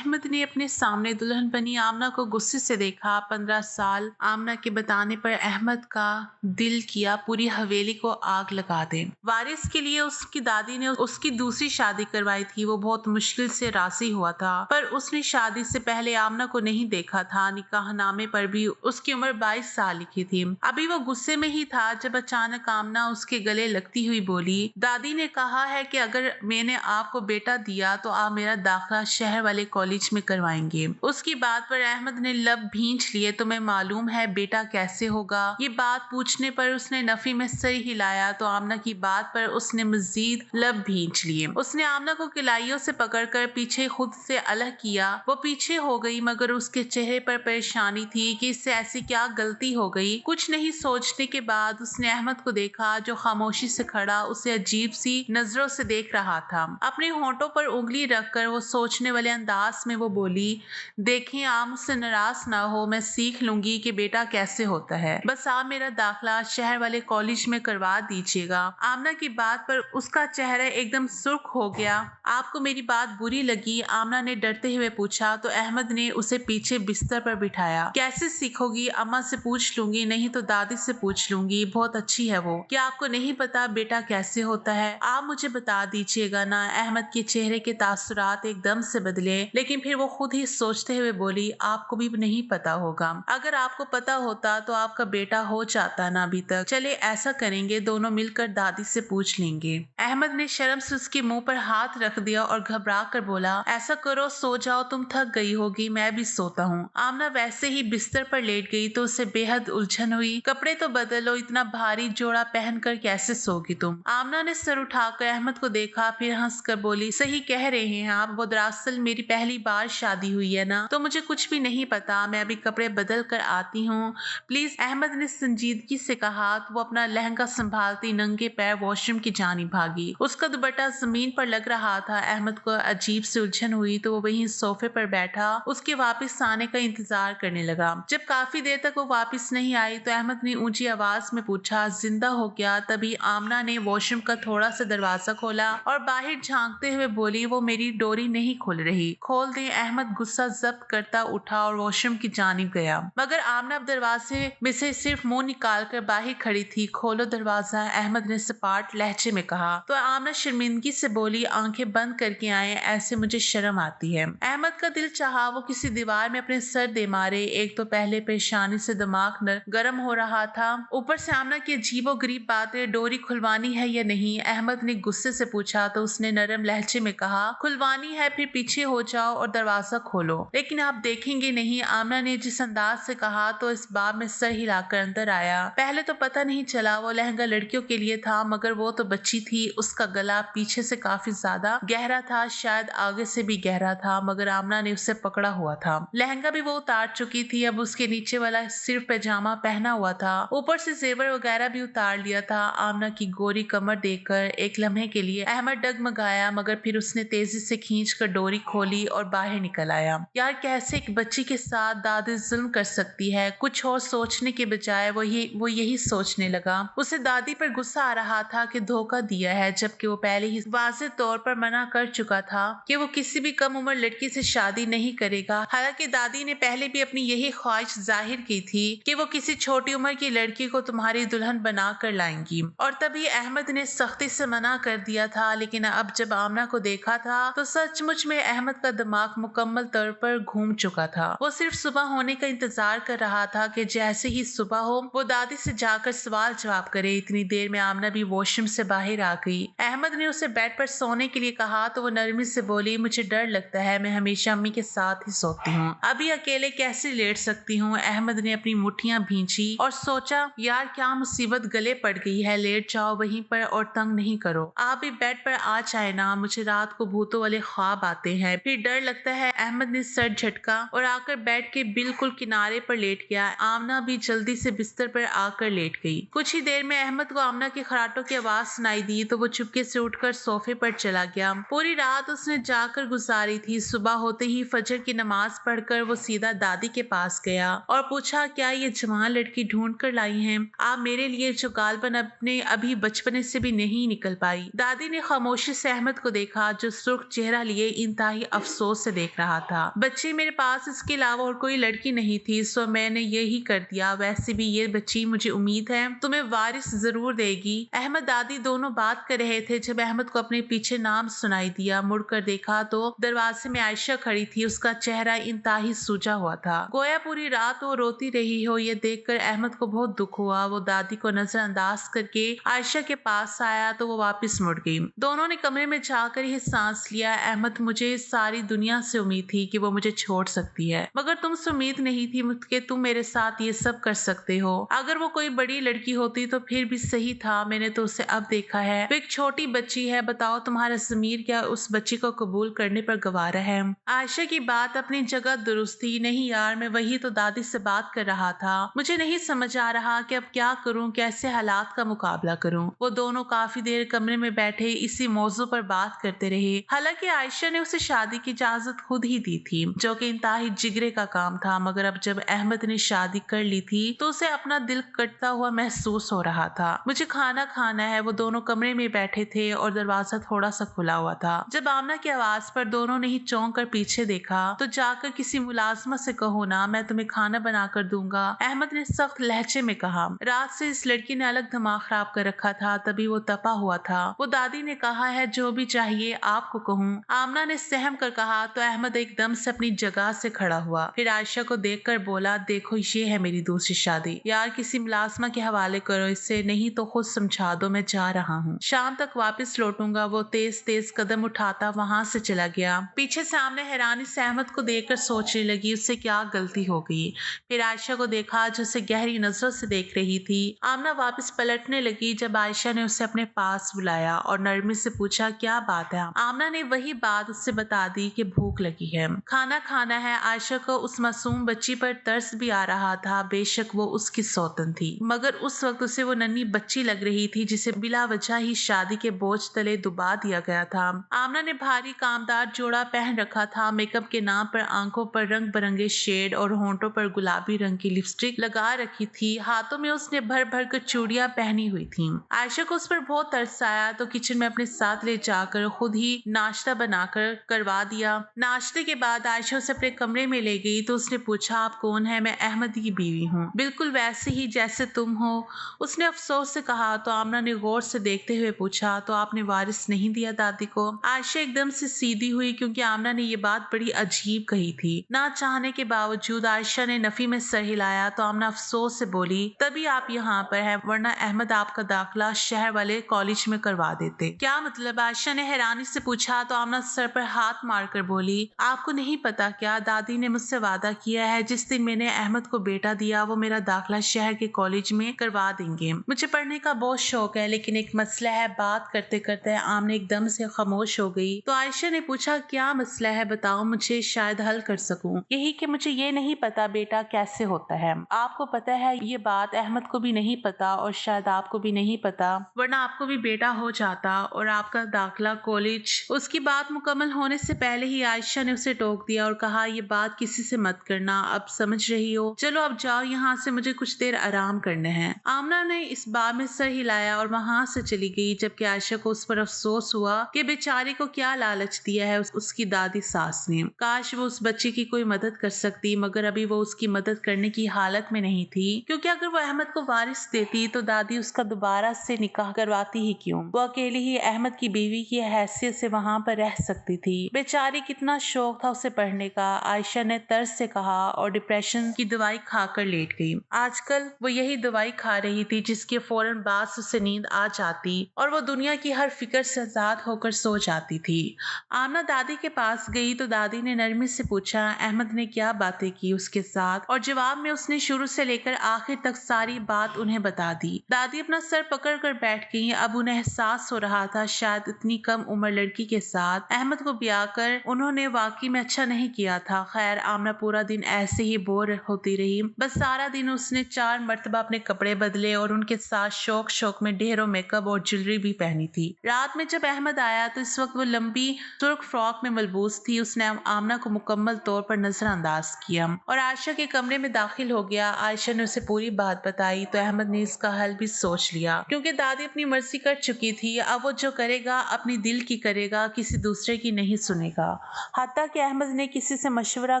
अहमद ने अपने सामने दुल्हन बनी आमना को गुस्से से देखा। 15 साल आमना के बताने पर अहमद का दिल किया पूरी हवेली को आग लगा दे। वारिस के लिए उसकी दादी ने उसकी दूसरी शादी करवाई थी। वो बहुत मुश्किल से राजी हुआ था, पर उसने शादी से पहले आमना को नहीं देखा था। निकाहनामे पर भी उसकी उम्र 22 साल लिखी थी। अभी वो गुस्से में ही था जब अचानक आमना उसके गले लगती हुई बोली, दादी ने कहा है कि अगर मैंने आपको बेटा दिया तो आप मेरा दाखिला शहर वाले कॉलेज में करवाएंगे। उसकी बात पर अहमद ने लब भींच लिए। तुम्हें मालूम है बेटा कैसे होगा? ये बात पूछने पर उसने नफी में सर हिलाया तो आमना की बात पर उसने मजीद लब भींच लिए। उसने आमना को किलाइयों से पकड़कर पीछे खुद से अलग किया। वो पीछे हो गई, मगर उसके चेहरे पर परेशानी थी कि इससे ऐसी क्या गलती हो गई। कुछ नहीं सोचने के बाद उसने अहमद को देखा जो खामोशी से खड़ा उसे अजीब सी नजरों से देख रहा था। अपने होंठों पर उंगली रखकर वो सोचने वाले अंदाज में वो बोली, देखें आप मुझसे नाराज ना हो, मैं सीख लूंगी कि बेटा कैसे होता है। बस आप मेरा दाखिला शहर वाले कॉलेज में करवा दीजिएगा। आमना की बात पर उसका चेहरा एकदम सुर्ख हो गया। आपको मेरी बात बुरी लगी? आमना ने डरते हुए पूछा तो अहमद ने उसे पीछे बिस्तर पर बिठाया। कैसे सीखोगी? अम्मा से पूछ लूंगी, नहीं तो दादी से पूछ लूंगी, बहुत अच्छी है वो। क्या आपको नहीं पता बेटा कैसे होता है? आप मुझे बता दीजिएगा ना। अहमद के चेहरे के तासुरात एकदम से बदले, लेकिन फिर वो खुद ही सोचते हुए बोली, आपको भी नहीं पता होगा। अगर आपको पता होता तो आपका बेटा हो जाता ना अभी तक। चले ऐसा करेंगे, दोनों मिलकर दादी से पूछ लेंगे। अहमद ने शर्म से उसके मुंह पर हाथ रख दिया और घबरा कर बोला, ऐसा करो सो जाओ, तुम थक गई होगी, मैं भी सोता हूँ। आमना वैसे ही बिस्तर पर लेट गई तो उसे बेहद उलझन हुई। कपड़े तो बदलो, इतना भारी जोड़ा पहनकर कैसे सोगी तुम? आमना ने सर उठाकर अहमद को देखा, फिर हंसकर बोली, सही कह रहे हैं आप, वो दरअसल मेरी पहली बार शादी हुई है ना, तो मुझे कुछ भी नहीं पता। मैं अभी कपड़े बदल कर आती हूँ प्लीज। अहमद ने संजीदगी से कहा तो वो अपना लहंगा संभालती नंगे पैर वॉशरूम की जानी भागी। उसका दुपट्टा जमीन पर लग रहा था। अहमद को अजीब से उलझन हुई तो वो वहीं सोफे पर बैठा उसके वापस आने का इंतजार करने लगा। जब काफी देर तक वो वापस नहीं आई तो अहमद ने ऊंची आवाज में पूछा, जिंदा हो क्या? तभी आमना ने वॉशरूम का थोड़ा सा दरवाजा खोला और बाहर झांकते हुए बोली, वो मेरी डोरी नहीं खुल रही। खोल दे। अहमद गुस्सा जब्त करता उठा और वॉशरूम की जानिब गया, मगर आमना दरवाजे में से सिर्फ मुंह निकाल कर बाहर खड़ी थी। खोलो दरवाजा, अहमद ने सपाट लहजे में कहा। तो आमना शर्मिंदगी से बोली, आंखें बंद करके आए, ऐसे मुझे शर्म आती है। अहमद का दिल चाहा वो किसी दीवार में अपने सर दे मारे। एक तो पहले परेशानी से दिमाग गर्म हो रहा था, ऊपर से आमना की अजीबो गरीब बातें। डोरी खुलवानी है या नहीं? अहमद ने गुस्से से पूछा तो उसने नरम लहजे में कहा, खुलवानी है, फिर पीछे हो जाओ और दरवाजा खोलो। लेकिन आप देखेंगे नहीं? आमना ने जिस अंदाज से कहा तो इस बार में सर हिलाकर अंदर आया। पहले तो पता नहीं चला वो लहंगा लड़कियों के लिए था, मगर वो तो बच्ची थी। उसका गला पीछे से काफी ज्यादा गहरा था, शायद आगे से भी गहरा था, मगर आमना ने उसे पकड़ा हुआ था। लहंगा भी वो उतार चुकी थी, अब उसके नीचे वाला सिर्फ पैजामा पहना हुआ था, ऊपर से जेवर वगैरह भी उतार लिया था। आमना की गोरी कमर देखकर एक लम्हे के लिए अहमद डगमगाया, मगर फिर उसने तेजी से खींचकर डोरी खोली और बाहर निकल आया। यार कैसे एक बच्ची के साथ दादी जुल्म कर सकती है? कुछ और सोचने के बजाय वो यही सोचने लगा। उसे दादी पर गुस्सा आ रहा था कि धोखा दिया है, जबकि वो पहले ही वाज़ेह तौर पर मना कर चुका था कि वो किसी भी कम उम्र लड़की से शादी नहीं करेगा। हालांकि दादी ने पहले भी अपनी यही ख्वाहिश जाहिर की थी कि वो किसी छोटी उम्र की लड़की को तुम्हारी दुल्हन बना कर लाएंगी, और तभी अहमद ने सख्ती से मना कर दिया था। लेकिन अब जब आमना को देखा था तो सचमुच में अहमद का दिमाग मुकम्मल तौर पर घूम चुका था। वो सिर्फ सुबह होने का इंतजार कर रहा था कि जैसे ही सुबह हो वो दादी से जाकर सवाल जवाब करे। इतनी देर में आमना भी वॉशरूम से बाहर आ गई। अहमद ने उसे बेड पर सोने के लिए कहा तो वो नरमी से बोली, मुझे डर लगता है, मैं हमेशा अम्मी के साथ ही सोती हूँ, अभी अकेले कैसे लेट सकती हूँ। अहमद ने अपनी मुठ्ठियां भींची और सोचा, यार क्या मुसीबत गले पड़ गई है, लेट जाओ वहीं पर और तंग नहीं करो। आप भी बेड पर आ जाए ना, मुझे रात को भूतों वाले ख्वाब आते हैं, फिर डर लगता है। अहमद ने सर झटका और आकर बेड के बिल्कुल किनारे पर लेट गया। आमना भी जल्दी से बिस्तर पर आकर लेट गई। कुछ ही देर में अहमद को आमना के खराटों की आवाज सुनाई दी तो वो चुपके से उठकर सोफे पर चला गया। पूरी रात उसने जाकर गुजारी थी। सुबह होते ही फजर की नमाज पढ़कर वो सीधा दादी के पास गया और पूछा, क्या ये जवान लड़की ढूंढ कर लाई हैं आप मेरे लिए, जो गालबन अपने अभी बचपने से भी नहीं निकल पाई? दादी ने खामोशी से अहमद को देखा, जो सुर्ख चेहरा लिए इंतहाई अफसोस अफसोस से देख रहा था। बच्ची मेरे पास इसके अलावा और कोई लड़की नहीं थी, सो मैंने यही कर दिया। वैसे भी ये बच्ची, मुझे उम्मीद है, तुम्हें वारिस जरूर देगी। अहमद दादी दोनों बात कर रहे थे जब अहमद को अपने पीछे नाम सुनाई दिया। मुड़कर देखा तो दरवाजे में आयशा खड़ी थी। उसका चेहरा इंतहाई सूजा हुआ था, गोया पूरी रात वो रोती रही हो। ये देखकर अहमद को बहुत दुख हुआ। वो दादी को नजरअंदाज करके आयशा के पास आया तो वो वापस मुड़ गई। दोनों ने कमरे में जाकर ही सांस लिया। अहमद, मुझे सारी दुनिया से उम्मीद थी कि वो मुझे छोड़ सकती है, मगर तुमसे उम्मीद नहीं थी कि तुम मेरे साथ ये सब कर सकते हो। अगर वो कोई बड़ी लड़की होती तो फिर भी सही था, मैंने तो उसे अब देखा है। वो एक छोटी बच्ची है। बताओ तुम्हारा ज़मीर क्या उस बच्ची को कबूल करने पर गवारा है? आयशा की बात अपनी जगह दुरुस्त थी। नहीं यार, मैं वही तो दादी से बात कर रहा था। मुझे नहीं समझ आ रहा कि अब क्या करूं, कैसे हालात का मुकाबला करूं। वो दोनों काफी देर कमरे में बैठे इसी मौजू पर बात करते रहे। हालांकि आयशा ने उसे शादी की इजाजत खुद ही दी थी, जो कि इंतहाई जिगरे का काम था, मगर अब जब अहमद ने शादी कर ली थी तो उसे अपना दिल कटता हुआ महसूस हो रहा था। मुझे खाना खाना है। वो दोनों कमरे में बैठे थे और दरवाजा थोड़ा सा खुला हुआ था। जब आमना की आवाज पर दोनों ने ही चौंक कर पीछे देखा तो जाकर किसी मुलाजमा से कहो ना, मैं तुम्हें खाना बना कर दूंगा, अहमद ने सख्त लहजे में कहा। रात से इस लड़की ने अलग दिमाग खराब कर रखा था, तभी वो तपा हुआ था। वो दादी ने कहा है जो भी चाहिए आपको कहूँ, आमना ने सहम कर कहा तो अहमद एकदम से अपनी जगह से खड़ा हुआ। फिर आयशा को देखकर बोला, देखो ये है मेरी दूसरी शादी। यार किसी मुलाजमा के हवाले करो इसे, नहीं तो खुद समझा दो, मैं जा रहा हूँ, शाम तक वापस लौटूंगा। वो तेज तेज कदम उठाता वहां से चला गया। पीछे सामने हैरानी से अहमद को देखकर सोचने लगी उससे क्या गलती हो गई। फिर आयशा को देखा जो उसे गहरी नजरों से देख रही थी। आमना वापस पलटने लगी जब आयशा ने उसे अपने पास बुलाया और नरमी से पूछा, क्या बात है? आमना ने वही बात उससे बता दी कि भूख लगी है, खाना खाना है। आयशा को उस मासूम बच्ची पर तरस भी आ रहा था। बेशक वो उसकी सौतन थी, मगर उस वक्त उसे वो नन्ही बच्ची लग रही थी जिसे बिला वजह ही शादी के बोझ तले डुबा दिया गया था। आमना ने भारी कामदार जोड़ा पहन रखा था। मेकअप के नाम पर आंखों पर रंग बिरंगे शेड और होंठों पर गुलाबी रंग की लिपस्टिक लगा रखी थी। हाथों में उसने भर भर कर चूड़ियां पहनी हुई थी। आयशा को उस पर बहुत तरस आया तो किचन में अपने साथ ले जाकर खुद ही नाश्ता बनाकर करवा दिया। नाश्ते के बाद आयशा उसे अपने कमरे में ले गई तो उसने पूछा, आप कौन है? मैं अहमद की बीवी हूँ, बिल्कुल वैसे ही जैसे तुम हो, उसने अफसोस से कहा। तो आमना ने गौर से देखते हुए पूछा, तो आपने वारिस नहीं दिया दादी को? आयशा एकदम से सीधी हुई क्योंकि आमना ने ये बात बड़ी अजीब कही थी। ना चाहने के बावजूद आयशा ने नफी में सर हिलाया तो आमना अफसोस से बोली, तभी आप यहाँ पर हैं, वरना अहमद आपका दाखिला शहर वाले कॉलेज में करवा देते। क्या मतलब? आयशा ने हैरानी से पूछा तो आमना सर पर हाथ मारकर बोली, आपको नहीं पता क्या? दादी ने मुझसे वादा किया है जिस दिन मैंने अहमद को बेटा दिया वो मेरा दाखिला शहर के कॉलेज में करवा देंगे। मुझे पढ़ने का बहुत शौक है, लेकिन एक मसला है। बात करते करते आमने एकदम से खामोश हो गई। तो आयशा ने पूछा, क्या मसला है? बताओ, मुझे शायद हल कर सकूं। यही कि मुझे ये नहीं पता बेटा कैसे होता है। आपको पता है ये बात अहमद को भी नहीं पता और शायद आपको भी नहीं पता, वरना आपको भी बेटा हो जाता और आपका दाखिला कॉलेज। उसकी बात मुकम्मल होने से पहले ही आयशा ने उसे टोक दिया और कहा, ये बात किसी से मत करना, अब समझ रही हो। चलो अब जाओ यहाँ से, मुझे कुछ देर आराम करना है। आमना ने इस बात में सर हिलाया और वहां से चली गई, जबकि आयशा को उस पर अफसोस हुआ कि बेचारी को क्या लालच दिया है उसकी दादी सास ने। काश वो उस बच्ची की कोई मदद कर सकती, मगर अभी वो उसकी मदद करने की हालत में नहीं थी, क्योंकि अगर वो अहमद को वारिस देती तो दादी उसका दोबारा से निकाह करवाती ही क्यों? वो अकेली ही अहमद की बीवी की हैसियत से वहां पर रह सकती थी। बेचारी कितना शौक था उसे पढ़ने का, आयशा ने तरस से कहा और डिप्रेशन की दवाई खाकर लेट गई। आजकल वो यही दवाई खा रही थी जिसके फौरन बाद उसे नींद आ जाती और वो दुनिया की हर फिक्र से आजाद होकर सो जाती थी। आमना दादी के पास गई तो दादी ने नरमी से पूछा, अहमद ने क्या बातें की उसके साथ? और जवाब में उसने शुरू से लेकर आखिर तक सारी बात उन्हें बता दी। दादी अपना सर पकड़ कर बैठ गई। अब उन्हें एहसास हो रहा था शायद इतनी कम उम्र लड़की के साथ अहमद को ब्याह कर उन्होंने वाकई में अच्छा नहीं किया था। खैर, आमना पूरा दिन ऐसे ही बोर होती रही। बस सारा दिन उसने 4 मरतबा अपने कपड़े बदले और उनके साथ शौक शौक में ढेरों मेकअप और ज्वेलरी भी पहनी थी। रात में जब अहमद आया तो इस वक्त वो लंबी सुर्ख फ्रॉक में मलबूस थी। उसने आमना को मुकम्मल तौर पर नजरअंदाज किया और आयशा के कमरे में दाखिल हो गया। आयशा ने उसे पूरी बात बताई तो अहमद ने इसका हल भी सोच लिया, क्योंकि दादी अपनी मर्जी कर चुकी थी। अब वो जो करेगा अपनी दिल की करेगा, किसी दूसरे की नहीं सुनेगा। हत्ता कि अहमद ने किसी से मशवरा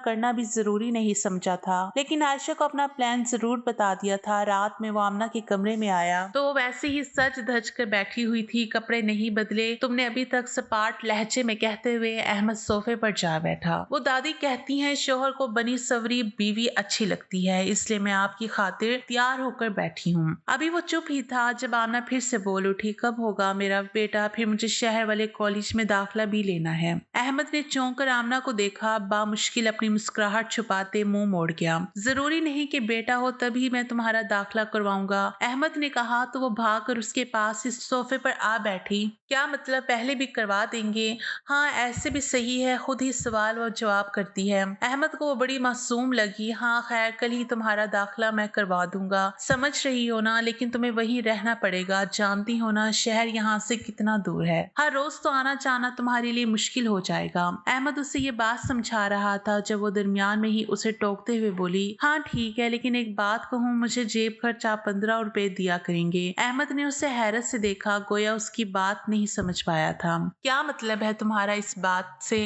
करना भी जरूरी नहीं समझा था, लेकिन आयशा को अपना प्लान जरूर बता दिया था। रात में वो आमना के कमरे में आया तो वो वैसे ही सज धज कर बैठी हुई थी, कपड़े नहीं बदले तुमने अभी तक, सपाट लहजे में कहते हुए अहमद सोफे पर जा बैठा। वो दादी कहती हैं शोहर को बनी सवरी बीवी अच्छी लगती है, इसलिए मैं आपकी खातिर तैयार होकर बैठी हूँ। अभी वो चुप ही था जब आमना फिर से बोल उठी, कब होगा मेरा बेटा? फिर मुझे शहर वाले कॉलेज में दाखिला भी लेना है। अहमद ने चौंक कर आमना को देखा, बामुश्किल अपनी मुस्कुराहट छुपाते मुंह मोड़ गया। जरूरी नहीं कि बेटा हो तभी मैं तुम्हारा दाखिला करवाऊंगा, अहमद ने कहा तो वो भाग कर उसके पास इस सोफे पर आ बैठी। क्या मतलब, पहले भी करवा देंगे? हाँ ऐसे भी सही है, खुद ही सवाल और जवाब करती है। अहमद को वो बड़ी मासूम लगी। हाँ खैर, कल ही तुम्हारा दाखिला मैं करवा दूंगा, समझ रही हो ना, लेकिन तुम्हें वहीं रहना पड़ेगा, जानती हो ना शहर यहाँ से कितना दूर है, हर रोज तो आना जाना तुम्हारे लिए मुश्किल हो जाएगा। अहमद उसे ये बात समझा रहा था जब वो दरमियान में ही उसे टोकते हुए बोली, हाँ ठीक है, लेकिन एक बात कहूँ, मुझे जेब खर्च आप 15 रुपए दिया करेंगे। अहमद ने उसे हैरत से देखा, गोया उसकी बात नहीं समझ पाया था। क्या मतलब है तुम्हारा इस बात से?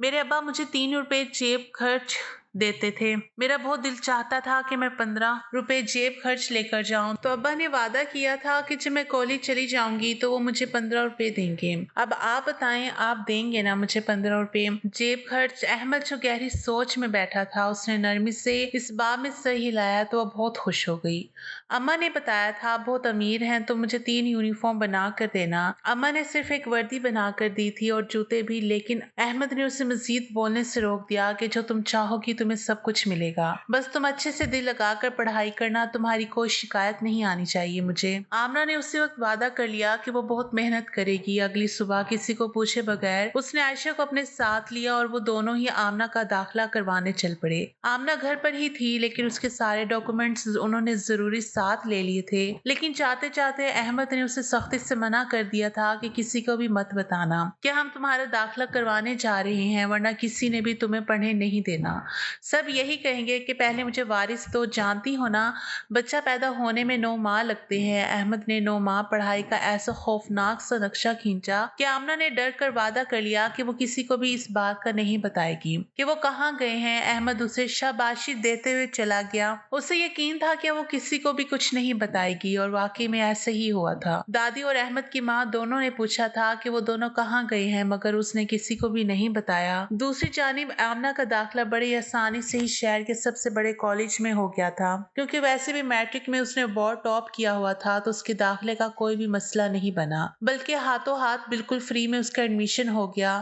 मेरे अब्बा मुझे 3 रुपए जेब खर्च देते थे, मेरा बहुत दिल चाहता था कि मैं 15 रुपए जेब खर्च लेकर जाऊं, तो अब्बा ने वादा किया था कि जब मैं कॉलेज चली जाऊंगी तो वो मुझे 15 रुपए देंगे। अब आप बताएं, आप देंगे ना मुझे 15 रुपए जेब खर्च? अहमद जो गहरी सोच में बैठा था, उसने नरमी से इस बात में सर हिलाया तो वह बहुत खुश हो गई। अम्मा ने बताया था बहुत अमीर हैं तो मुझे 3 यूनिफॉर्म बना कर देना। अम्मा ने सिर्फ एक वर्दी बना कर दी थी और जूते भी, लेकिन अहमद ने उसे मजीद बोलने से रोक दिया कि जो तुम चाहोगी तुम्हें सब कुछ मिलेगा, बस तुम अच्छे से दिल लगाकर पढ़ाई करना, तुम्हारी कोई शिकायत नहीं आनी चाहिए मुझे। आमना ने उसी वक्त वादा कर लिया कि वो बहुत मेहनत करेगी। अगली सुबह किसी को पूछे बगैर उसने आयशा को अपने साथ लिया और वो दोनों ही आमना का दाखिला करवाने चल पड़े। आमना घर पर ही थी, लेकिन उसके सारे डॉक्यूमेंट्स उन्होंने जरूरी साथ ले लिए थे, लेकिन चाहते चाहते अहमद ने उसे सख्ती से मना कर दिया था कि किसी को भी मत बताना कि हम तुम्हारा दाखिला करवाने जा रहे हैं, वरना किसी ने भी तुम्हें पढ़ने नहीं देना। सब यही कहेंगे कि पहले मुझे वारिस दो, जानती हो ना बच्चा पैदा होने में 9 माह लगते हैं। अहमद ने 9 माह पढ़ाई का ऐसा खौफनाक सा नक्शा खींचा कि आमना ने डर कर वादा कर लिया कि वो किसी को भी इस बात का नहीं बताएगी कि वो कहाँ गए हैं। अहमद उसे शाबाशी देते हुए चला गया। उसे यकीन था कि वो किसी को भी कुछ नहीं बताएगी, और वाकई में ऐसे ही हुआ था। दादी और अहमद की माँ दोनों ने पूछा था कि वो दोनों कहाँ गए हैं, मगर उसने किसी को भी नहीं बताया। दूसरी जानिब आमना का दाखिला बड़ी आसानी से ही शहर के सबसे बड़े कॉलेज में हो गया था, क्योंकि वैसे भी मैट्रिक में उसने बहुत टॉप किया हुआ था, तो उसके दाखिले का कोई भी मसला नहीं बना, बल्कि हाथों हाथ बिल्कुल फ्री में उसका एडमिशन हो गया।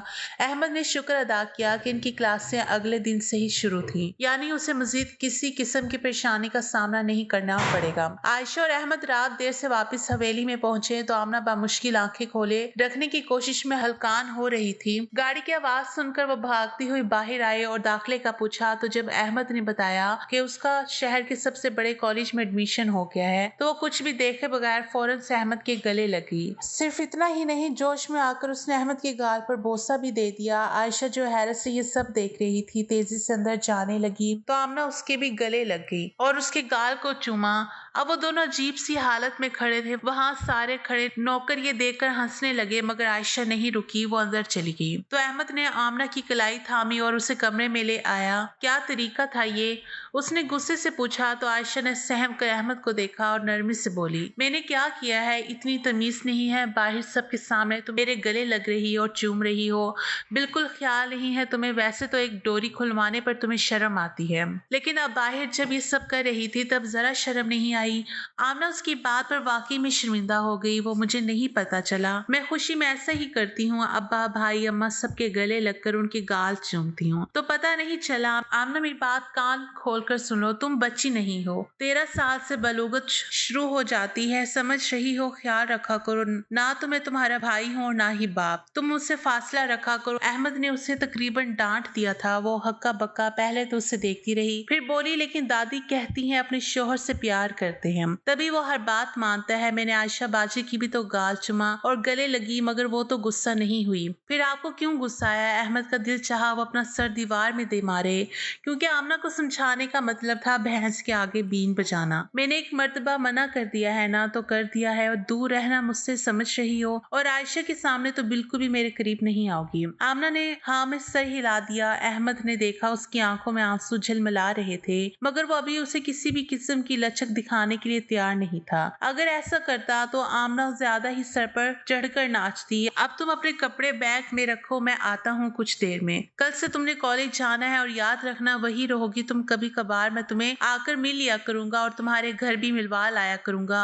अहमद ने शुक्र अदा किया कि इनकी क्लासें अगले दिन से ही शुरू थी, यानी उसे मजीद किसी किस्म की परेशानी का सामना नहीं करना पड़ेगा। आयशा और अहमद रात देर से वापस हवेली में पहुंचे तो आमना बामुश्किल आंखें खोले रखने की कोशिश में हलकान हो रही थी। गाड़ी की आवाज सुनकर वो भागती हुई बाहर आए और दाखिले का पूछा, तो जब अहमद ने बताया कि उसका शहर के सबसे बड़े कॉलेज में एडमिशन हो गया है, तो वो कुछ भी देखे बगैर फौरन से अहमद के गले लगी। सिर्फ इतना ही नहीं, जोश में आकर उसने अहमद के गाल पर बोसा भी दे दिया। आयशा जो हैरत से ये सब देख रही थी, तेजी से अंदर जाने लगी तो आमना उसके भी गले लग गई और उसके गाल को चूमा। अब वो दोनों अजीब सी हालत में खड़े थे। वहां सारे खड़े नौकर ये देखकर हंसने लगे, मगर आयशा नहीं रुकी, वो अंदर चली गई। तो अहमद ने आमना की कलाई थामी और उसे कमरे में ले आया। क्या तरीका था ये? उसने गुस्से से पूछा। तो आयशा ने सहम कर अहमद को देखा और नरमी से बोली, मैंने क्या किया है? इतनी तमीज नहीं है? बाहर सबके सामने तुम मेरे गले लग रही और चूम रही हो, बिल्कुल ख्याल नहीं है तुम्हें? वैसे तो एक डोरी खुलवाने पर तुम्हें शर्म आती है, लेकिन अब बाहर जब ये सब कर रही थी तब जरा शर्म नहीं आई? आमना उसकी बात पर वाकई में शर्मिंदा हो गई। वो मुझे नहीं पता चला, मैं खुशी में ऐसा ही करती हूँ, अब्बा भाई अम्मा सबके गले लगकर उनके गाल चूमती हूँ, तो पता नहीं चला। आमना मेरी बात कान खोलकर सुनो, तुम बच्ची नहीं हो, 13 साल से बलूगत शुरू हो जाती है, समझ रही हो? ख्याल रखा करो, ना तो मैं तुम्हारा भाई हूँ ना ही बाप, तुम मुझसे फासला रखा करो। अहमद ने उसे तकरीबन डांट दिया था। वो हक्का बक्का पहले तो उसे देखती रही, फिर बोली, लेकिन दादी कहती हैं अपने शोहर से प्यार कर करते हैं। तभी वो हर बात मानता है। मैंने आयशा बाजी की भी तो गाल चुमा और गले लगी, मगर वो तो गुस्सा नहीं हुई। फिर आपको क्यों गुस्सा आया? अहमद का दिल चाहा वो अपना सर दीवार में दे मारे, क्योंकि आमना को समझाने का मतलब था भैंस के आगे बीन बजाना। मैंने एक मर्तबा मना कर दिया है ना, तो कर दिया है, और दूर रहना मुझसे समझ रही हो, और आयशा के सामने तो बिल्कुल भी मेरे करीब नहीं आओगी। आमना ने हाँ में सर हिला दिया। अहमद ने देखा उसकी आंखों में आंसू झलमला रहे थे, मगर वो अभी उसे किसी भी किस्म की लचक दिखाने के लिए तैयार नहीं था। अगर ऐसा करता तो आमना ज्यादा ही सर पर चढ़कर नाचती। अब तुम अपने कपड़े बैग में रखो, मैं आता हूँ कुछ देर में। कल से तुमने कॉलेज जाना है, और याद रखना वही रहोगी तुम। कभी कभार मैं तुम्हें आकर मिल लिया करूंगा और तुम्हारे घर भी मिलवा लाया करूंगा।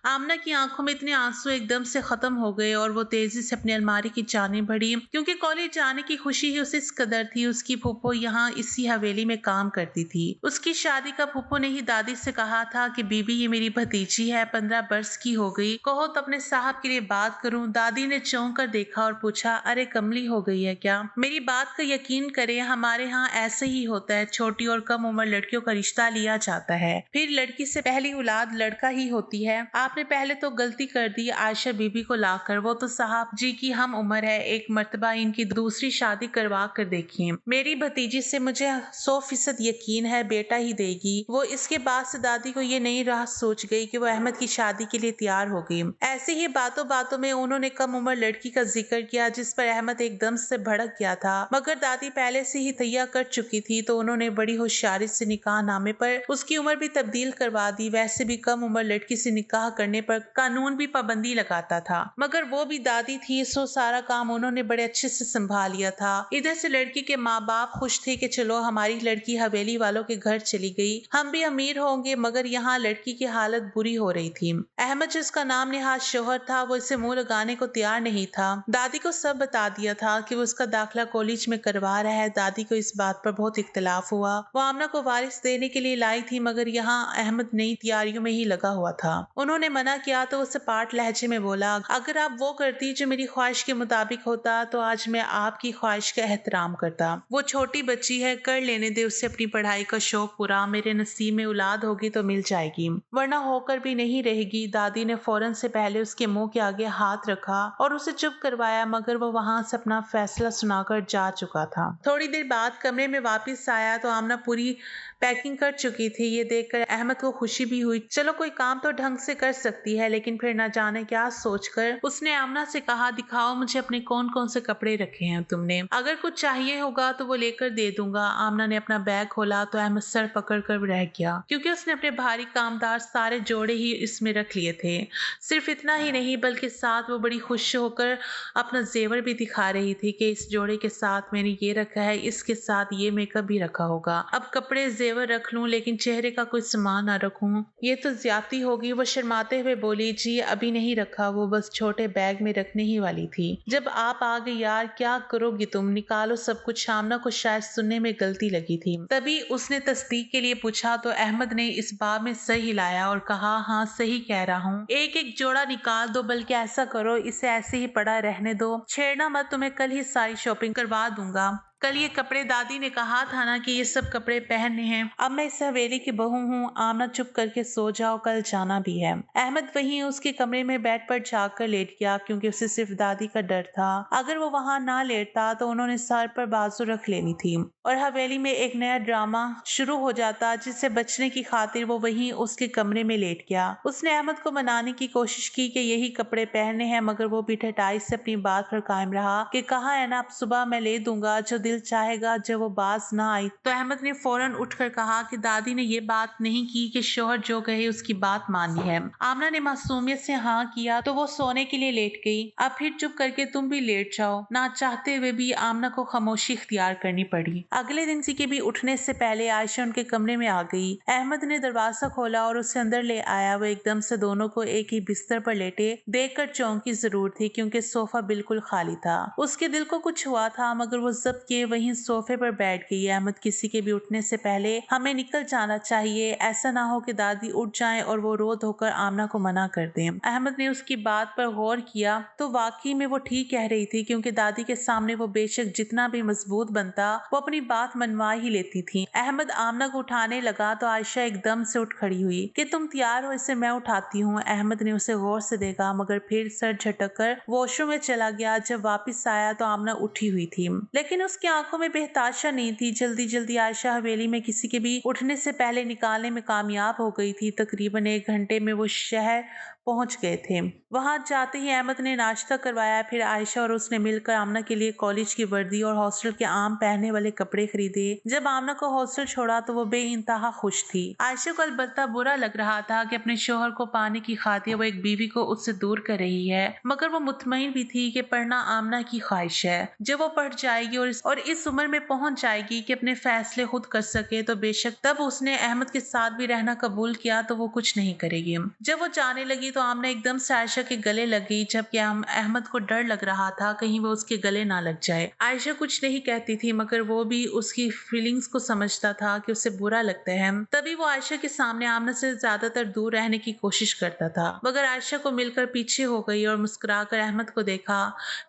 आमना की आंखों में इतने आंसू एकदम से खत्म हो गए और वो तेजी से अपनी अलमारी की जानिब बढ़ी, क्योंकि कॉलेज जाने की खुशी ही उसे इस कदर थी। उसकी फूफो यहाँ इसी हवेली में काम करती थी। उसकी शादी का फूफो ने ही दादी से कहा था कि बीबी ये मेरी भतीजी है, 15 वर्ष की हो गई, कहो तो अपने साहब के लिए बात करूं। दादी ने चौंक कर देखा और पूछा, अरे कमली हो गई है क्या? मेरी बात का यकीन करें, हमारे यहाँ ऐसे ही होता है। छोटी और कम उम्र लड़कियों का रिश्ता लिया जाता है, फिर लड़की से पहली औलाद लड़का ही होती है। आपने पहले तो गलती कर दी आयशा बीबी को लाकर। वो तो साहब जी की हम उम्र है। एक मर्तबा इनकी दूसरी शादी करवा कर देखिए। मेरी भतीजी से मुझे 100% यकीन है बेटा ही देगी। वो इसके बाद से दादी को ये नई राह सोच गई कि वो अहमद की शादी के लिए तैयार हो गई। ऐसे ही बातों बातों में उन्होंने कम उम्र लड़की का जिक्र किया, जिस पर अहमद एकदम से भड़क गया था। मगर दादी पहले से ही तैयार कर चुकी थी, तो उन्होंने बड़ी होशियारी से निकाह नामे पर उसकी उम्र भी तब्दील करवा दी। वैसे भी कम उम्र लड़की से निकाह करने पर कानून भी पाबंदी लगाता था, मगर वो भी दादी थी, सो सारा काम उन्होंने बड़े अच्छे से संभाल लिया था। इधर से लड़की के माँ बाप खुश थे कि चलो हमारी लड़की हवेली वालों के घर चली गई, हम भी अमीर होंगे। मगर यहाँ लड़की की हालत बुरी हो रही थी। अहमद जिसका नाम निहाज शोहर था, वो इसे मुंह लगाने को तैयार नहीं था। दादी को सब बता दिया था कि वो उसका दाखिला कॉलेज में करवा रहा है। दादी को इस बात पर बहुत इख्तिलाफ हुआ। वो आमना को वारिस देने के लिए लाई थी, मगर यहाँ अहमद नई तैयारियों में ही लगा हुआ था। उन्होंने मना किया तो उसे पाट लहजे में बोला, अगर आप वो करती जो मेरी ख्वाहिश के मुताबिक होता, तो आज मैं आपकी ख्वाहिश का एहतराम करता। वो छोटी बच्ची है, कर लेने दे उससे अपनी पढ़ाई का शौक पूरा। मेरे नसीब में औलाद होगी तो मिल जाएगी, वरना होकर भी नहीं रहेगी। दादी ने फौरन से पहले उसके मुंह के आगे हाथ रखा और उसे चुप करवाया, मगर वो वहां से अपना फैसला सुनाकर जा चुका था। थोड़ी देर बाद कमरे में वापस आया तो आमना पूरी पैकिंग कर चुकी थी। ये देखकर अहमद को खुशी भी हुई। चलो कोई काम तो ढंग से कर सकती है। लेकिन फिर न जाने क्या सोचकर उसने आमना से कहा, दिखाओ मुझे अपने कौन कौन से कपड़े रखे हैं तुमने, अगर कुछ चाहिए होगा तो वो लेकर दे दूंगा। आमना ने अपना बैग खोला तो अहमद सर पकड़ कर रह गया, क्योंकि उसने अपने भारी कामदार सारे जोड़े ही इसमें रख लिए थे। सिर्फ इतना ही नहीं, बल्कि साथ वो बड़ी खुश होकर अपना जेवर भी दिखा रही थी कि इस जोड़े के साथ मैंने ये रखा है, इसके साथ ये मेकअप भी रखा होगा। अब कपड़े जेवर रख लूं, लेकिन चेहरे का कोई सामान ना रखूं, ये तो ज्यादती होगी। वो शर्माते हुए बोली, जी अभी नहीं रखा, वो बस छोटे बैग में रखने ही वाली थी। जब आप आ गए यार, क्या करोगी तुम, निकालो सब कुछ। सामना को शायद सुनने में गलती लगी थी, तभी उसने तस्दीक के लिए पूछा तो अहमद ने इस बात में सर हिलाया और कहा, हाँ सही कह रहा हूँ, एक एक जोड़ा निकाल दो। बल्कि ऐसा करो, इसे ऐसे ही पड़ा रहने दो, छेड़ना मत, तुम्हें कल ही सारी शॉपिंग करवा दूंगा। कल ये कपड़े दादी ने कहा था ना कि ये सब कपड़े पहनने हैं। अब मैं इस हवेली की बहू हूँ। आमना चुप करके सो जाओ, कल जाना भी है। अहमद वहीं उसके कमरे में बेड पर जाकर लेट गया, क्योंकि उसे सिर्फ दादी का डर था। अगर वो वहां ना लेटता तो उन्होंने सर पर बाजू रख लेनी थी और हवेली में एक नया ड्रामा शुरू हो जाता, जिससे बचने की खातिर वो वहीं उसके कमरे में लेट गया। उसने अहमद को मनाने की कोशिश की कि यही कपड़े पहनने हैं, मगर वो भी ठटाई से अपनी बात पर कायम रहा कि कहा है ना, अब सुबह मैं ले दूंगा जो दिल चाहेगा। जब वो बात ना आई तो अहमद ने फौरन उठकर कहा कि दादी ने ये बात नहीं की कि शोहर जो कहे उसकी बात माननी है। आमना ने मासूमियत से हाँ किया तो वो सोने के लिए लेट गई। अब फिर चुप करके तुम भी लेट जाओ। ना चाहते हुए भी आमना को खामोशी इख्तियार करनी पड़ी। अगले दिन के भी उठने से पहले आयशा उनके कमरे में आ गई। अहमद ने दरवाजा खोला और उसे अंदर ले आया। वो एकदम से दोनों को एक ही बिस्तर पर लेटे देखकर चौंकी जरूर थी, क्योंकि सोफा बिल्कुल खाली था। उसके दिल को कुछ हुआ था, मगर वो जब्त किए के वहीं सोफे पर बैठ गई। अहमद किसी के भी उठने से पहले हमें निकल जाना चाहिए, ऐसा ना हो कि दादी उठ जाएं और वो रो धोकर आमना को मना कर दें। अहमद ने उसकी बात पर गौर किया तो वाकई में वो ठीक कह रही थी, क्योंकि दादी के सामने वो बेशक जितना भी मजबूत बनता वो अपनी बात मनवा ही लेती थी। अहमद आमना को उठाने लगा तो आयशा एकदम से उठ खड़ी हुई कि तुम तैयार हो, इसे मैं उठाती हूँ। अहमद ने उसे गौर से देखा मगर फिर सर झटक वॉशरूम में चला गया। जब वापस आया तो आमना उठी हुई थी, लेकिन उसकी आंखों में बेहताशा नहीं थी। जल्दी जल्दी आयशा हवेली में किसी के भी उठने से पहले निकालने में कामयाब हो गई थी। तकरीबन 1 घंटे में वो शहर पहुंच गए थे। वहां जाते ही अहमद ने नाश्ता करवाया। फिर आयशा और उसने मिलकर आमना के लिए कॉलेज की वर्दी और हॉस्टल के आम पहनने वाले कपड़े खरीदे। जब आमना को हॉस्टल छोड़ा तो वो बेइंतहा खुश थी। आयशा को अलबत्ता बुरा लग रहा था कि अपने शोहर को पाने की खातिर वो एक बीवी को उससे दूर कर रही है, मगर वो मुतमईन भी थी कि पढ़ना आमना की ख्वाहिश है। जब वो पढ़ जाएगी और इस उम्र में पहुंच जाएगी कि अपने फैसले खुद कर सके तो बेशक तब उसने अहमद के साथ भी रहना कबूल किया तो वो कुछ नहीं करेगी। जब वो जाने लगी तो आमना एकदम से आयशा के गले लग गई, जबकि अहमद को डर लग रहा था कहीं वो उसके गले ना लग जाए। आयशा कुछ नहीं कहती थी मगर वो भी उसकी फीलिंग्स को समझता था कि उसे बुरा लगता है। तभी वो आयशा के सामने आमना से ज्यादातर दूर रहने की कोशिश करता था, मगर आयशा को मिलकर पीछे हो गई और मुस्कुराकर अहमद को देखा,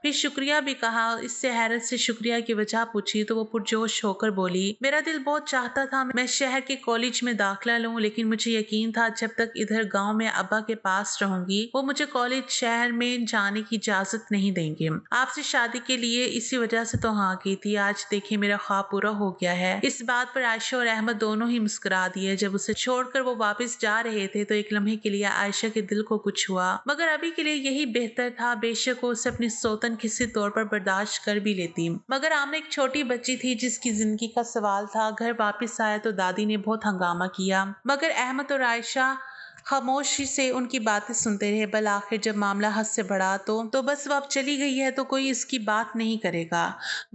फिर शुक्रिया भी कहा। इससे हैरत से शुक्रिया की वजह पूछी तो वो पुरजोश होकर बोली, मेरा दिल बहुत चाहता था मैं शहर के कॉलेज में दाखिला लूं, लेकिन मुझे यकीन था जब तक इधर गांव में अब्बा के पास रहूंगी वो मुझे कॉलेज शहर में जाने की इजाजत नहीं देंगे। आपसे शादी के लिए इसी वजह से तो हाँ की थी। आज देखिए मेरा ख्वाब पूरा हो गया है। इस बात पर आयशा और अहमद दोनों ही मुस्कुरा दिए। जब उसे छोड़कर वो वापस जा रहे थे तो एक लम्हे के लिए आयशा के दिल को कुछ हुआ, मगर अभी के लिए यही बेहतर था। बेशक वो उसे अपनी सौतन किसी तौर पर बर्दाश्त कर भी लेती, मगर आमना एक छोटी बच्ची थी जिसकी जिंदगी का सवाल था। घर वापस आया तो दादी ने बहुत हंगामा किया, मगर अहमद और आयशा खामोशी से उनकी बातें सुनते रहे। बल आखिर जब मामला हद से बढ़ा तो बस वो अब चली गई है तो कोई इसकी बात नहीं करेगा।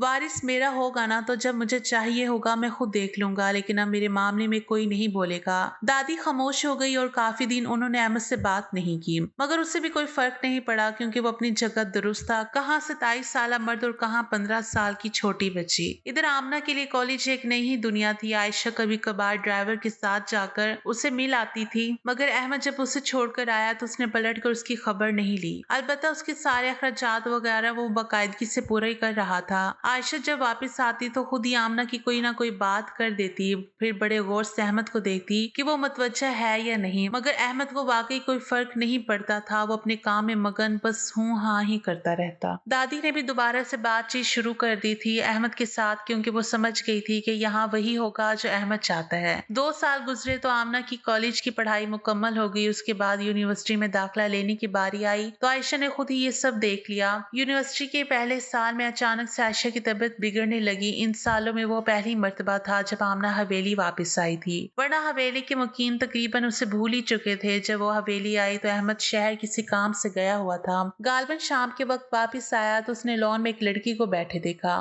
वारिस मेरा होगा ना तो जब मुझे चाहिए होगा मैं खुद देख लूंगा, लेकिन अब मेरे मामले में कोई नहीं बोलेगा। दादी खामोश हो गई और काफी दिन उन्होंने अहमद से बात नहीं की, मगर उससे भी कोई फर्क नहीं पड़ा क्योंकि वो अपनी जगह दुरुस्त था। कहाँ 27 साल मर्द और कहाँ 15 साल की छोटी बच्ची। इधर आमना के लिए कॉलेज एक नई ही दुनिया थी। आयशा कभी कभार ड्राइवर के साथ जाकर उसे मिल आती थी, मगर अहमद जब उसे छोड़कर आया तो उसने पलटकर उसकी खबर नहीं ली। अलबत्ता उसके सारे अखराजात वगैरह वो बाकायदगी से पूरा ही कर रहा था। आयशा जब वापस आती तो खुद ही आमना की कोई ना कोई बात कर देती, फिर बड़े गौर से अहमद को देखती कि वो मतवज्जा है या नहीं, मगर अहमद को वाकई कोई फर्क नहीं पड़ता था। वो अपने काम में मगन बस हूँ हाँ ही करता रहता। दादी ने भी दोबारा से बातचीत शुरू कर दी थी अहमद के साथ, क्योंकि वो समझ गई थी कि यहाँ वही होगा जो अहमद चाहता है। 2 साल गुजरे तो आमना की कॉलेज की पढ़ाई मुकम्मल हो गई। उसके बाद यूनिवर्सिटी में दाखिला लेने की बारी आई तो आयशा ने खुद ही ये सब देख लिया। यूनिवर्सिटी के पहले साल में अचानक से आयशा की तबीयत बिगड़ने लगी। इन सालों में वो पहली मर्तबा था जब आमना हवेली वापस आई थी, वरना हवेली के मुकीम तकरीबन उसे भूल ही चुके थे। जब वो हवेली आई तो अहमद शहर किसी काम से गया हुआ था। गालबन शाम के वक्त वापस आया तो उसने लॉन में एक लड़की को बैठे देखा।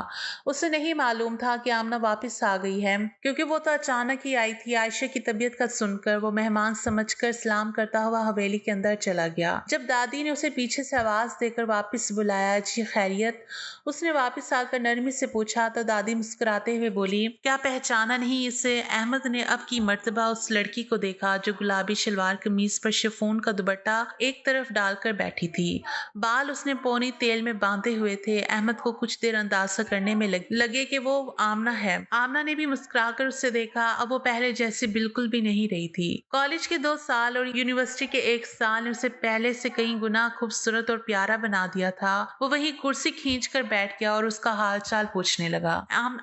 उसे नहीं मालूम था कि आमना वापस आ गई है, क्योंकि वो तो अचानक ही आई थी। आयशा की तबीयत का सुनकर वो मेहमान समझकर सलाम करता हुआ हवेली के अंदर चला गया। जब दादी ने उसे पीछे से आवाज देकर वापस बुलाया, जी खैरियत, उसने वापस आकर नरमी से पूछा तो दादी मुस्कुराते हुए बोली, क्या पहचाना नहीं इसे? अहमद ने अब की मर्तबा उस लड़की को देखा जो गुलाबी शलवार कमीज पर शिफॉन का दुपट्टा एक तरफ डालकर बैठी थी। बाल उसने पोनी तेल में बांधे हुए थे। अहमद को कुछ देर अंदाजा करने में लगे कि वो आमना है। आमना ने भी मुस्कुराकर उससे देखा। अब वो पहले जैसी बिल्कुल भी नहीं रही थी। कॉलेज के 2 साल और यूनिवर्सिटी के 1 साल ने उसे पहले से कई गुना खूबसूरत और प्यारा बना दिया था। वो वहीं कुर्सी खींचकर बैठ गया और उसका हाल चाल पूछने लगा।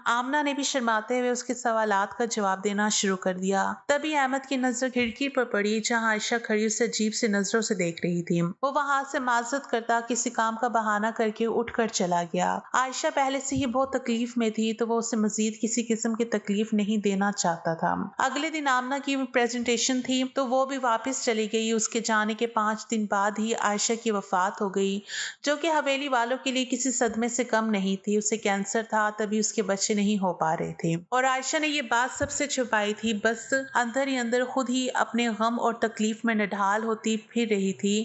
आमना ने भी शर्माते हुए उसके सवालात का जवाब देना शुरू कर दिया। तभी अहमद की नजर खिड़की पर पड़ी जहां आयशा खड़ी उसे अजीब सी नजरों से देख रही थी। वो वहां से माजरत करता किसी काम का बहाना करके उठकर चला गया। आयशा पहले से ही बहुत तकलीफ में थी तो वो उसे मजीद किसी किस्म की तकलीफ नहीं देना चाहता था। अगले दिन आमना की प्रेजेंटेशन थी तो वो भी वापस चली गई। उसके जाने के 5 दिन बाद ही आयशा की वफात हो गई, जो कि हवेली वालों के लिए किसी सदमे से कम नहीं थी। उसे कैंसर था, तभी उसके बच्चे नहीं हो पा रहे थे और आयशा ने ये बात सबसे छुपाई थी। बस अंदर ही अंदर खुद ही अपने गम और तकलीफ में नढाल होती फिर रही थी।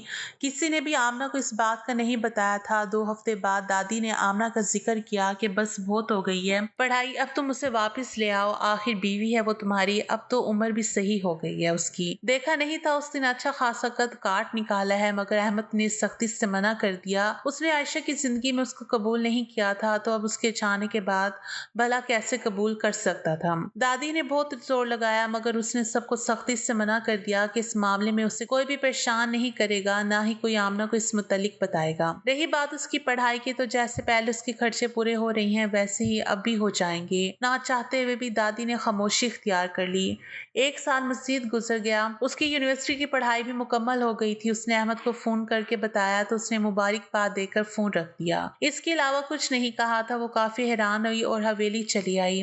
किसी ने भी आमना को इस बात का नहीं बताया था। 2 हफ्ते बाद दादी ने आमना का जिक्र किया कि बस बहुत हो गई है पढ़ाई, अब तुम उसे वापस ले आओ, आखिर बीवी है वो तुम्हारी, अब तो उम्र भी सही हो गई है उसकी। देखा नहीं था उस दिन अच्छा खासा कद काट निकाला है, मगर अहमद ने सख्ती से मना कर दिया। उसने आयशा की जिंदगी में उसको कबूल नहीं किया था, तो अब उसके जाने के बाद भला कैसे कबूल कर सकता था। दादी ने बहुत जोर लगाया, मगर उसने सबको सख्ती से मना कर दिया कि इस मामले में उसे कोई भी परेशान नहीं करेगा, ना ही कोई आमना को इस मुतालिक बताएगा। रही बात उसकी पढ़ाई की, तो जैसे पहले उसके खर्चे पूरे हो रही हैं वैसे ही अब भी हो जाएंगे। ना चाहते हुए भी दादी ने खामोशी इख्तियार कर ली। 1 साल मजीद गुजर गया। उसकी यूनिवर्सिटी की पढ़ाई भी मुकम्मल हो गई थी। उसने अहमद को फोन करके बताया तो उसने मुबारकबाद देकर फोन रख दिया। इसके अलावा कुछ नहीं कहा था। वो काफी हैरान हुई और हवेली चली आई,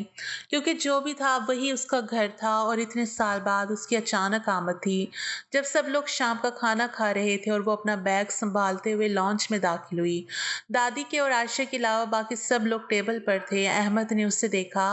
क्योंकि जो भी था वही उसका घर था और इतने साल बाद उसकी अचानक आमद थी। जब सब लोग शाम का खाना खा रहे थे और वो अपना बैग संभालते हुए लॉन्च में दाखिल हुई, दादी के और आयशा के अलावा बाकी सब लोग टेबल पर थे। अहमद ने उसे देखा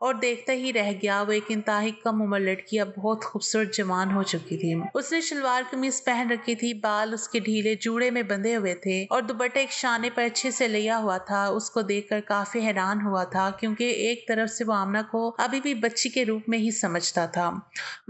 और देखता ही रह गया। वो एक इंतहाई कम उम्र लड़की अब बहुत खूबसूरत जवान हो चुकी थी। उसने शलवार कमीज पहन रखी थी, बाल उसके ढीले जूड़े में बंधे हुए थे और दुपट्टा एक शाने पर अच्छे से लिया हुआ था। उसको देखकर काफी हैरान हुआ था, क्योंकि एक तरफ से वो आमना को अभी भी बच्ची के रूप में ही समझता था,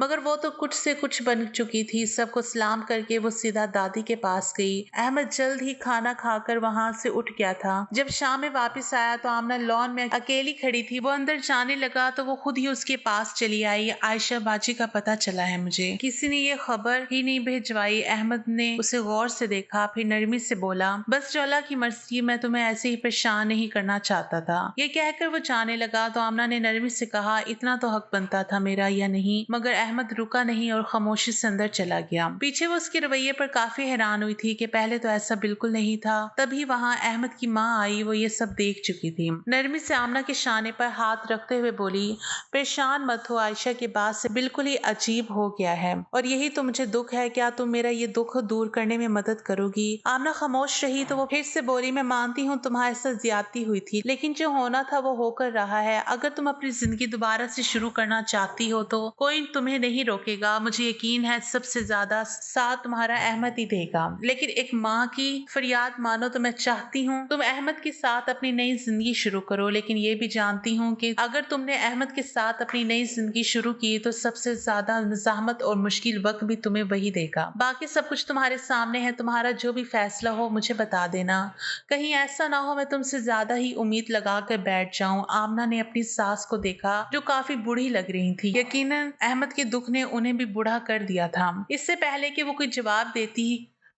मगर वो तो कुछ से कुछ बन चुकी थी। सबको सलाम करके वो सीधा दादी के पास गई। अहमद जल्द ही खाना खाकर वहां से उठ गया था। जब शाम में वापस आया तो आमना लॉन में अकेली खड़ी थी। वो अंदर जाने लगा तो वो खुद ही उसके पास चली आई। आयशा बाजी का पता चला है मुझे, किसी ने ये खबर ही नहीं भिजवाई। अहमद ने उसे गौर से देखा, फिर नरमी से बोला, बस जो अल्लाह की मर्जी, मैं तुम्हें ऐसे ही परेशान नहीं करना चाहता था। ये कहकर वो जाने लगा तो आमना ने नरमी से कहा, इतना तो हक बनता था मेरा या नहीं? मगर अहमद रुका नहीं और खामोशी से अंदर चला गया। पीछे वो उसके रवैये पर काफी हैरान हुई थी कि पहले तो ऐसा बिल्कुल नहीं था। तभी वहां अहमद की माँ आई। वो ये सब देख चुकी थी। नरमी से आमना के शाने पर हाथ रखते हुए बोली, परेशान मत हो, आयशा के बाद से बिल्कुल ही अजीब हो गया है और यही तो मुझे दुख है। क्या तुम मेरा ये दुख दूर करने में मदद करोगी? आमना खामोश रही तो वो फिर से बोली, मैं मानती हूँ तुम्हारे साथ ज्यादती हुई थी, लेकिन जो होना था वो होकर रहा है। अगर तुम अपनी जिंदगी दोबारा से शुरू करना चाहती हो तो कोई तुम्हें नहीं रोकेगा। मुझे यकीन है सबसे ज्यादा साथ तुम्हारा अहमद ही देगा। लेकिन एक माँ की फरियाद मानो तो मैं चाहती हूँ तुम अहमद के साथ अपनी नई जिंदगी शुरू करो, लेकिन ये भी जानती हूँ कि अगर तुमने अहमद के साथ अपनी नई जिंदगी शुरू की तो सबसे ज्यादा ज़हमत और मुश्किल वक्त भी तुम्हें वही देगा। बाकी सब कुछ तुम्हारे सामने है। तुम्हारा जो भी फैसला हो मुझे बता देना। कहीं ऐसा ना हो मैं तुमसे ज्यादा ही उम्मीद लगा कर बैठ जाऊं। आमना ने अपनी सास को देखा जो काफी बूढ़ी लग रही थी। यकीनन अहमद के दुख ने उन्हें भी बूढ़ा कर दिया था। इससे पहले कि वो कोई जवाब देती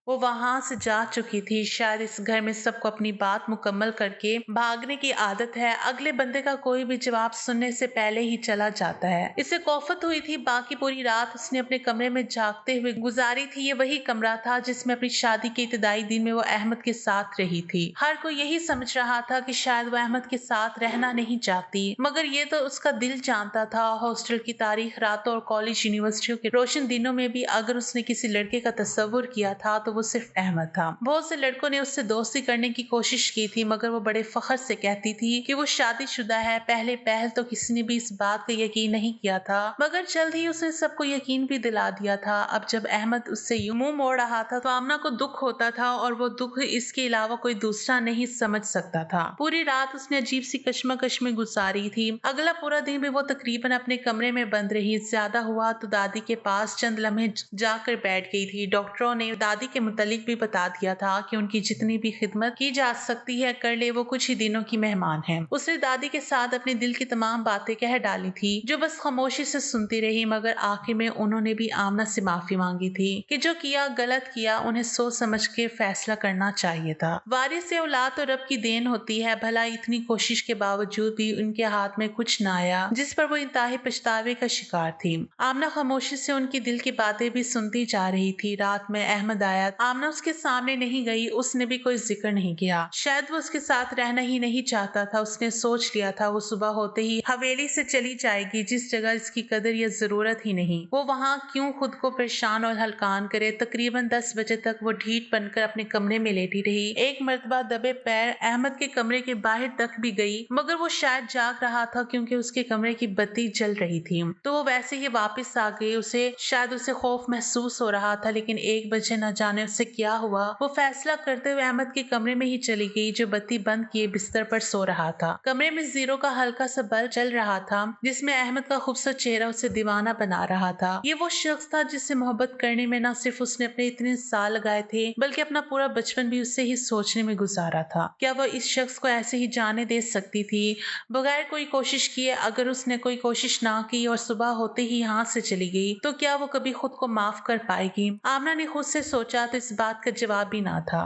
वो वहां से जा चुकी थी। शायद इस घर में सबको अपनी बात मुकम्मल करके भागने की आदत है। अगले बंदे का कोई भी जवाब सुनने से पहले ही चला जाता है। इसे कोफत हुई थी। बाकी पूरी रात उसने अपने कमरे में जागते हुए गुजारी थी। ये वही कमरा था जिसमें अपनी शादी के इब्तिदाई दिन में वो अहमद के साथ रही थी। हर कोई यही समझ रहा था कि शायद वो अहमद के साथ रहना नहीं चाहती, मगर ये तो उसका दिल जानता था। हॉस्टल की तारीख रातों और कॉलेज यूनिवर्सिटियों के रोशन दिनों में भी अगर उसने किसी लड़के का तस्वुर किया था तो वो सिर्फ अहमद था। बहुत से लड़कों ने उससे दोस्ती करने की कोशिश की थी, मगर वो बड़े फख्र से कहती थी कि वो शादीशुदा है। पहले पहल तो किसी ने भी इस बात का यकीन नहीं किया था, मगर जल्द ही उसने सबको यकीन भी दिला दिया था। अब जब अहमद उससे यूं मुंह मोड़ रहा था तो आमना को दुख होता था, और वो दुख इसके अलावा कोई दूसरा नहीं समझ सकता था। पूरी रात उसने अजीब सी कश्मकश में गुजारी थी। अगला पूरा दिन भी वो तकरीबन अपने कमरे में बंद रही। ज्यादा हुआ तो दादी के पास चंद लम्हे जाकर बैठ गई थी। डॉक्टरों ने दादी के मुतालिक भी बता दिया था कि उनकी जितनी भी खिदमत की जा सकती है कर ले, वो कुछ ही दिनों की मेहमान है। उसने दादी के साथ अपने दिल की तमाम बातें कह डाली थी, जो बस खामोशी से सुनती रही। मगर आखिर में उन्होंने भी आमना से माफी मांगी थी कि जो किया गलत किया, उन्हें सोच समझ के फैसला करना चाहिए था। वारिस से औलाद तो रब की देन होती है। भला इतनी कोशिश के बावजूद भी उनके हाथ में कुछ ना आया, जिस पर वो इंतहाई पछतावे का शिकार थी। आमना खामोशी से उनकी दिल की बातें भी सुनती जा रही थी। रात में अहमद आया तक आमना उसके सामने नहीं गई, उसने भी कोई जिक्र नहीं किया। शायद वो उसके साथ रहना ही नहीं चाहता था। उसने सोच लिया था वो सुबह होते ही हवेली से चली जाएगी, जिस जगह इसकी कदर या जरूरत ही नहीं। वो वहाँ क्यों खुद को परेशान और हलकान करे। तकरीबन 10 बजे तक वो ढीठ बनकर अपने कमरे में लेटी रही। एक मर्तबा दबे पैर अहमद के कमरे के बाहर तक भी गई, मगर वो शायद जाग रहा था क्योंकि उसके कमरे की बत्ती जल रही थी। तो वो वैसे ही वापस आ गई। उसे खौफ महसूस हो रहा था, लेकिन 1 बजे न जाने उससे क्या हुआ। वो फैसला करते हुए अहमद के कमरे में ही चली गई, जो बत्ती बंद किए बिस्तर पर सो रहा था। कमरे में जीरो का हल्का सा बल्ब चल रहा था, जिसमें अहमद का खूबसूरत चेहरा उसे दीवाना बना रहा था। ये वो शख्स था जिससे मोहब्बत करने में न सिर्फ उसने अपने इतने साल लगाए थे, बल्कि अपना पूरा बचपन भी उससे ही सोचने में गुजारा था। क्या वह इस शख्स को ऐसे ही जाने दे सकती थी, बगैर कोई कोशिश किए? अगर उसने कोई कोशिश ना की और सुबह होते ही यहाँ से चली गई, तो क्या वो कभी खुद को माफ कर पाएगी? आमना ने खुद से सोचा तो इस बात का जवाब भी ना था।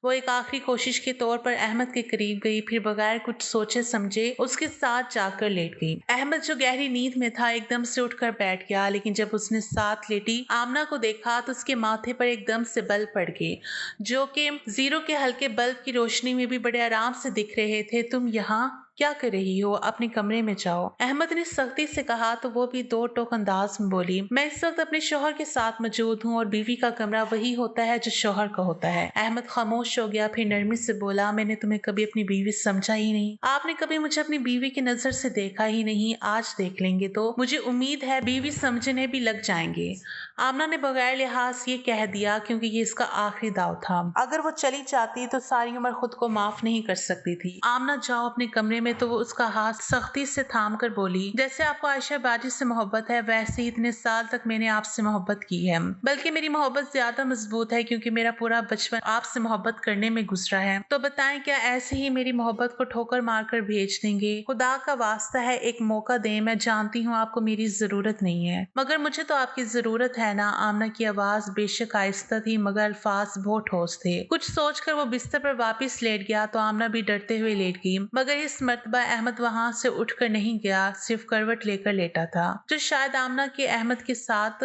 वो एक आखिरी कोशिश के तौर पर अहमद के करीब गई, फिर बगैर कुछ सोचे समझे उसके साथ जाकर लेट गई। अहमद जो गहरी नींद में था एकदम से उठकर बैठ गया, लेकिन जब उसने साथ लेटी आमना को देखा तो उसके माथे पर एकदम से बल पड़ गए, जो कि जीरो के हल्के बल्ब की रोशनी में भी बड़े आराम से दिख रहे थे। तुम यहाँ क्या कर रही हो? अपने कमरे में जाओ, अहमद ने सख्ती से कहा। तो वो भी दो टोक अंदाज में बोली, मैं इस वक्त अपने शोहर के साथ मौजूद हूँ और बीवी का कमरा वही होता है जो शोहर का होता है। अहमद खामोश हो गया, फिर नरमी से बोला, मैंने तुम्हें कभी अपनी बीवी समझा ही नहीं। आपने कभी मुझे अपनी बीवी की नजर से देखा ही नहीं। आज देख लेंगे तो मुझे उम्मीद है बीवी समझने भी लग जाएंगे। आमना ने बगैर लिहाज ये कह दिया क्योंकि ये इसका आखिरी दाव था। अगर वो चली जाती तो सारी उम्र खुद को माफ नहीं कर सकती थी। आमना जाओ अपने कमरे में। तो वो उसका हाथ सख्ती से थाम कर बोली, जैसे आपको आयशा बाजी से मोहब्बत है, वैसे ही इतने साल तक मैंने आपसे मोहब्बत की है, बल्कि मेरी मोहब्बत ज्यादा मजबूत है क्योंकि मेरा पूरा बचपन आपसे मोहब्बत करने में गुजरा है। तो बताएं, क्या ऐसे ही मेरी मोहब्बत को ठोकर मारकर भेज देंगे? खुदा का वास्ता है, एक मौका दें। मैं जानती हूँ आपको मेरी जरूरत नहीं है, मगर मुझे तो आपकी जरूरत है ना। आमना की आवाज बेशक आहिस्ता थी, मगर अल्फाज बहुत ठोस थे। कुछ सोचकर वो बिस्तर पर वापस लेट गया तो आमना भी डरते हुए लेट गई, मगर इस मर्तबा अहमद वहां से उठकर नहीं गया, सिर्फ करवट लेकर लेटा था, जो शायद आमना के अहमद के साथ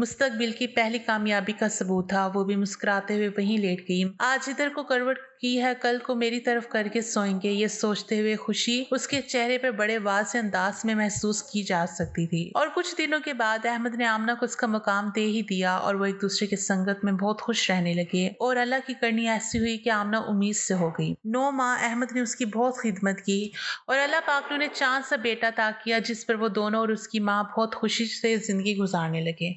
मुस्तकबिल की पहली कामयाबी का सबूत था। वो भी मुस्कुराते हुए वहीं लेट गई। आज इधर को करवट की है, कल को मेरी तरफ करके सोएंगे। ये सोचते हुए खुशी उसके चेहरे पर बड़े वाज़ेह अंदाज में महसूस की जा सकती थी। और कुछ दिनों के बाद अहमद ने आमना को उसका मकाम दे ही दिया और वो एक दूसरे की संगत में बहुत खुश रहने लगे। और अल्लाह की करनी ऐसी हुई कि आमना उम्मीद से हो गई। 9 माह अहमद ने उसकी बहुत खिदमत की और अल्लाह पाक ने उन्हें चांद सा बेटा अता किया, जिस पर वो दोनों और उसकी माँ बहुत खुशी से जिंदगी गुजारने लगे।